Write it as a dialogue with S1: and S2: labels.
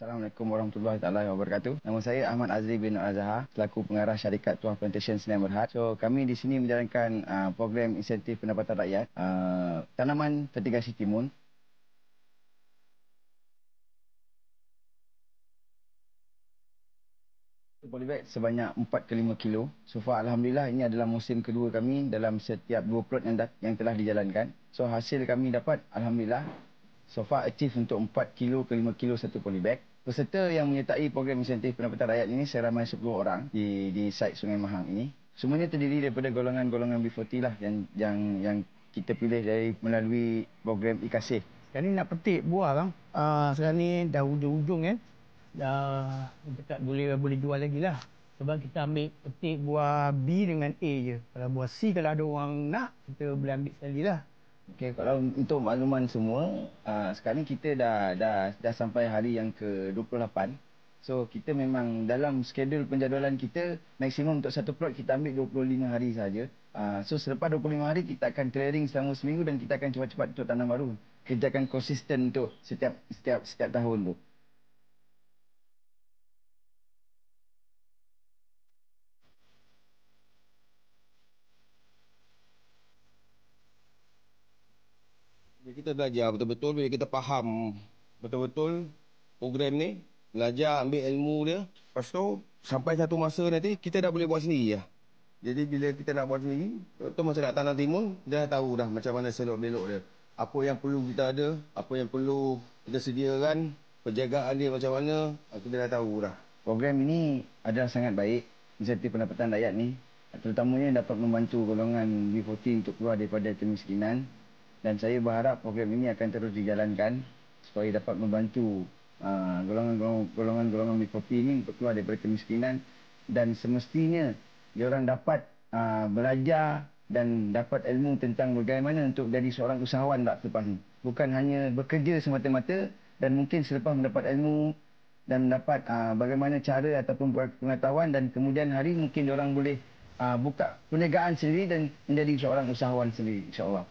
S1: Assalamualaikum warahmatullahi taala wabarakatuh. Nama saya Ahmad Azri bin Azhar, selaku pengarah syarikat Tuah Plantation Sdn Bhd. So, kami di sini menjalankan program insentif pendapatan rakyat tanaman fertigasi timun. Polybag sebanyak 4 ke 5 kilo. So far, alhamdulillah, ini adalah musim kedua kami dalam setiap 2 plot yang telah dijalankan. So, hasil kami dapat, alhamdulillah, so far achieve untuk 4 kilo ke 5 kilo satu polybag. Peserta yang menyertai program insentif pendapatan rakyat ini seramai 10 orang di site Sungai Mahang ini. Semuanya terdiri daripada golongan-golongan B40 lah yang kita pilih dari melalui program iKasih.
S2: Sekarang ni nak petik buah bang. Sekarang ni dah hujung-hujung kan. Dah dekat boleh jual lagi lah. Sebab kita ambil petik buah B dengan A je. Kalau buah C kalau ada orang nak, kita boleh ambil sekali lah.
S1: Okey, kalau untuk makluman semua, sekarang kita dah sampai hari yang ke-28. So, kita memang dalam skedul penjadualan kita, maksimum untuk satu plot kita ambil 25 hari saja. So, selepas 25 hari, kita akan clearing selama seminggu dan kita akan cepat-cepat untuk tanam baru. Kita akan konsisten untuk setiap tahun tu.
S3: Bila kita belajar betul-betul, bila kita faham betul-betul program ni, belajar ambil ilmu dia, lepas tu sampai satu masa nanti kita dah boleh buat sendiri lah. Jadi bila kita nak buat sendiri, tu masa nak tanam timun, dia dah tahu dah macam mana selok-belok dia. Apa yang perlu kita ada, apa yang perlu kita sediakan, penjagaan dia macam mana, kita dah tahu dah.
S1: Program ini adalah sangat baik, insentif pendapatan rakyat ni. Terutamanya dapat membantu golongan B40 untuk keluar daripada kemiskinan. Dan saya berharap program ini akan terus dijalankan supaya dapat membantu golongan-golongan B40 ini untuk keluar daripada kemiskinan. Dan semestinya diorang dapat belajar dan dapat ilmu tentang bagaimana untuk jadi seorang usahawan tak selepas ini. Bukan hanya bekerja semata-mata dan mungkin selepas mendapat ilmu dan mendapat bagaimana cara ataupun pengetahuan dan kemudian hari mungkin diorang boleh buka perniagaan sendiri dan menjadi seorang usahawan sendiri, insyaAllah.